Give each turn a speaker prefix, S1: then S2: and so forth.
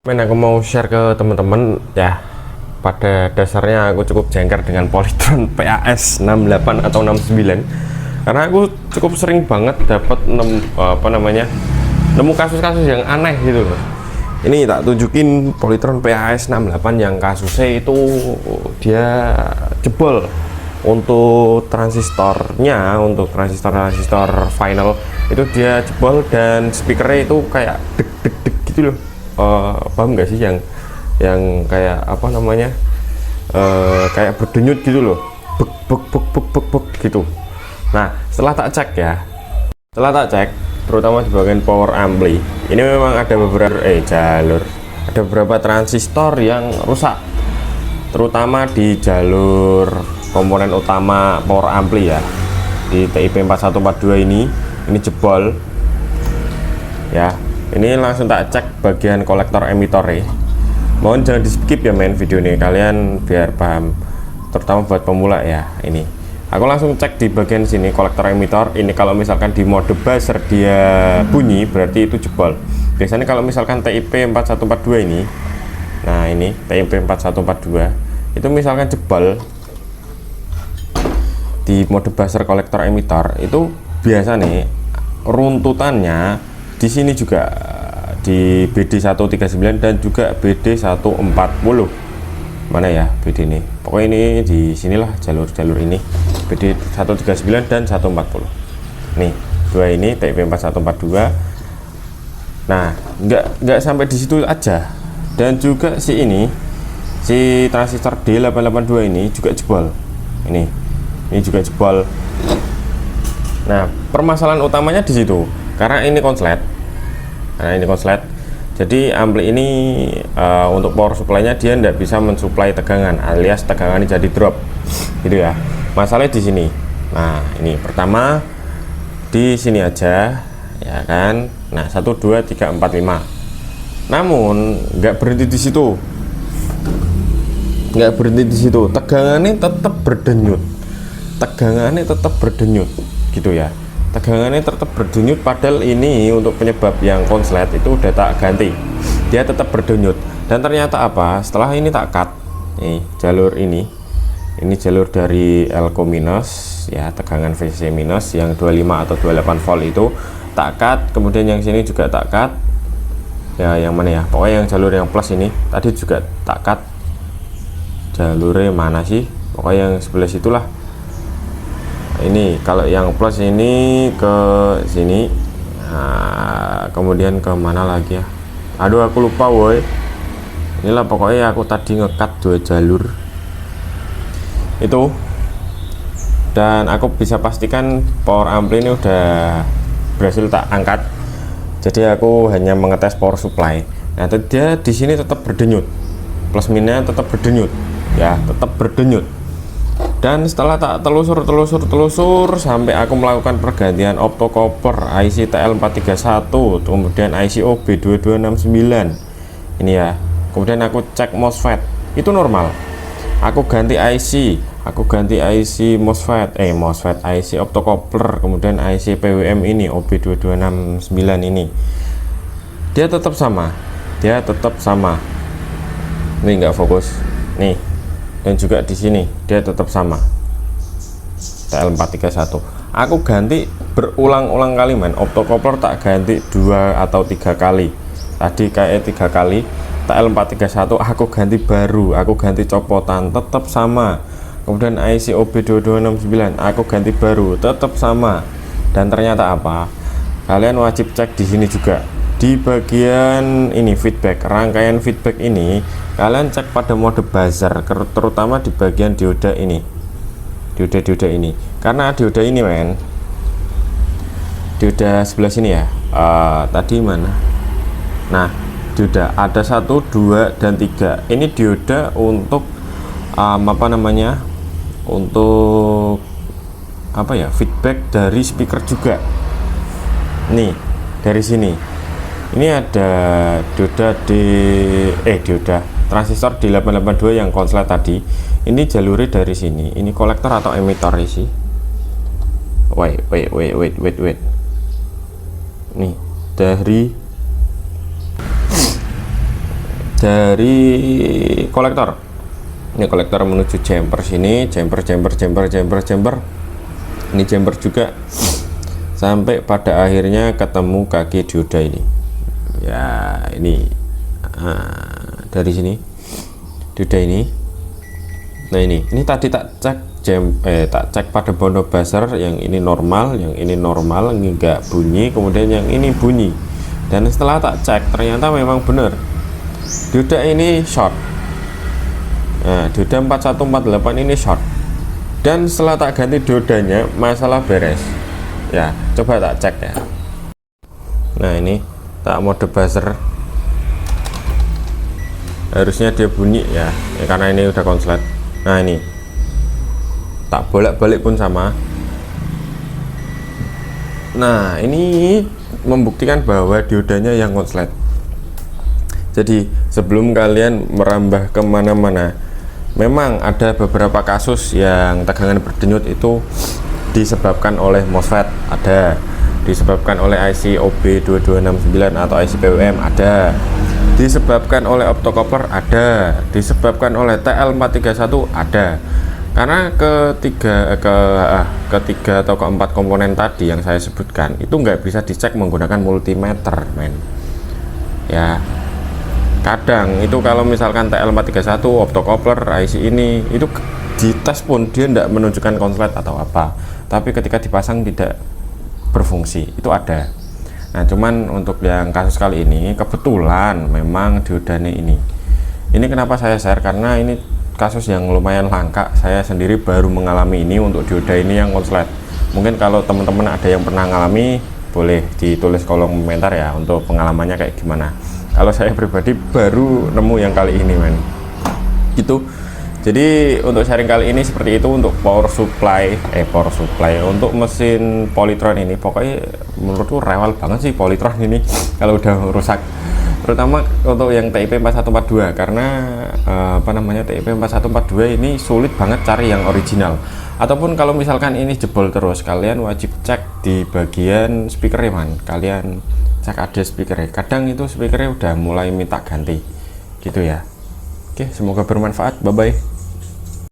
S1: Aku mau share ke teman-teman ya. Pada dasarnya aku cukup jengkel dengan Polytron PAS 68 atau 69 karena aku cukup sering banget dapat nemu kasus-kasus yang aneh gitu loh. Ini tak tunjukin Polytron PAS 68 yang kasusnya itu dia jebol untuk transistornya, untuk transistor final itu dia jebol dan speakernya itu kayak deg deg deg gitu loh. Paham nggak sih yang kayak kayak berdenyut gitu loh, bek bek bek bek bek bek gitu. Nah setelah tak cek terutama di bagian power ampli ini memang ada beberapa transistor yang rusak, terutama di jalur komponen utama power ampli ya, di TIP 4142 ini jebol ya. Ini langsung tak cek bagian kolektor emitor ya. Mohon jangan di skip ya main video ini, kalian biar paham, terutama buat pemula ya. Ini aku langsung cek di bagian sini kolektor emitor ini. Kalau misalkan di mode buzzer dia bunyi berarti itu jebol. Biasanya kalau misalkan TIP 4142 ini, nah ini TIP 4142 itu misalkan jebol di mode buzzer kolektor emitor itu biasa nih runtutannya di sini juga, di BD139 dan juga BD140. Mana ya BD ini? Pokoknya ini di sinilah jalur-jalur ini, BD139 dan 140. Nih, dua ini TIP 4142. Nah, nggak sampai di situ aja. Dan juga si transistor D882 ini juga jebol. Ini juga jebol. Nah, permasalahan utamanya di situ. Karena ini konslet, jadi ampli ini untuk power supply-nya dia tidak bisa mensuplai tegangan, alias tegangannya jadi drop gitu ya. Masalahnya di sini. Nah ini pertama di sini aja ya kan. Nah 1 2 3 4 5, namun nggak berhenti di situ, tegangannya tetap berdenyut gitu ya. Tegangannya tetap berdenyut, padahal ini untuk penyebab yang konslet itu udah tak ganti, dia tetap berdenyut. Dan ternyata apa, setelah ini tak cut nih jalur ini jalur dari Elco minus ya, tegangan VCC minus yang 25 atau 28 volt itu tak cut. Kemudian yang sini juga tak cut ya, yang mana ya, pokoknya yang jalur yang plus ini tadi juga tak cut. Jalurnya mana sih, pokoknya yang sebelah situlah. Ini kalau yang plus ini ke sini, nah, kemudian ke mana lagi ya, aduh aku lupa woi. Inilah pokoknya aku tadi ngekat 2 jalur itu, dan aku bisa pastikan power ampli ini udah berhasil tak angkat. Jadi aku hanya mengetes power supply. Nah dia di sini tetap berdenyut, plus minusnya tetap berdenyut ya, tetap berdenyut. Dan setelah tak telusur sampai aku melakukan pergantian optocopper IC TL431, kemudian IC OB2269 ini ya, kemudian aku cek MOSFET itu normal. Aku ganti IC MOSFET IC optocopper, kemudian IC PWM ini OB2269 ini, dia tetap sama. Ini nggak fokus nih. Dan juga di sini dia tetap sama, TL431. Aku ganti berulang-ulang kali men, optocopper tak ganti 2 atau 3 kali. Tadi kayak 3 kali. TL431 aku ganti baru, aku ganti copotan, tetap sama. Kemudian IC OB2269 aku ganti baru, tetap sama. Dan ternyata apa? Kalian wajib cek di sini juga. Di bagian ini feedback, rangkaian feedback ini kalian cek pada mode buzzer, terutama di bagian dioda ini, dioda ini, karena dioda ini men, dioda sebelah sini ya, tadi mana, nah dioda ada 1 2 dan 3 ini dioda untuk untuk feedback dari speaker juga nih. Dari sini ini ada dioda transistor di 882 yang konslet tadi. Ini jalurnya dari sini, ini kolektor atau emitor sih. Wait. Nih dari dari kolektor. Ini kolektor menuju jumper sini, jumper. Ini jumper juga sampai pada akhirnya ketemu kaki dioda ini. Ya, ini dari sini dioda ini. Nah, ini tadi tak cek tak cek pada bondo buzzer, yang ini normal, yang ini enggak bunyi, kemudian yang ini bunyi. Dan setelah tak cek ternyata memang benar. Dioda ini short. Nah, dioda 4148 ini short. Dan setelah tak ganti diodanya, masalah beres. Ya, coba tak cek ya. Nah, ini tak mode buzzer. Harusnya dia bunyi ya, karena ini udah konslet. Nah, ini tak bolak-balik pun sama. Nah, ini membuktikan bahwa diodanya yang konslet. Jadi sebelum kalian merambah kemana-mana, memang ada beberapa kasus yang tegangan berdenyut itu disebabkan oleh MOSFET, ada disebabkan oleh IC OB2269 atau IC PWM, ada disebabkan oleh optocoupler, ada disebabkan oleh TL431, ada. Karena ketiga atau keempat komponen tadi yang saya sebutkan itu nggak bisa dicek menggunakan multimeter, men. Ya, kadang itu kalau misalkan TL431, optocoupler, IC ini itu dites pun dia tidak menunjukkan konslet atau apa, tapi ketika dipasang tidak berfungsi, itu ada. Nah, cuman untuk yang kasus kali ini kebetulan memang diodanya ini kenapa saya share, karena ini kasus yang lumayan langka. Saya sendiri baru mengalami ini untuk dioda ini yang konslet. Mungkin kalau teman-teman ada yang pernah ngalami, boleh ditulis kolom komentar ya untuk pengalamannya kayak gimana. Kalau saya pribadi baru nemu yang kali ini, men. Gitu. Jadi untuk sharing kali ini seperti itu untuk power supply untuk mesin Polytron ini. Pokoknya menurutku rewel banget sih Polytron ini kalau udah rusak. Terutama untuk yang TIP 4142, karena TIP 4142 ini sulit banget cari yang original. Ataupun kalau misalkan ini jebol terus, kalian wajib cek di bagian speakernya, man. Kalian cek ada speakernya, kadang itu speakernya udah mulai minta ganti gitu ya. Oke, semoga bermanfaat. Bye bye.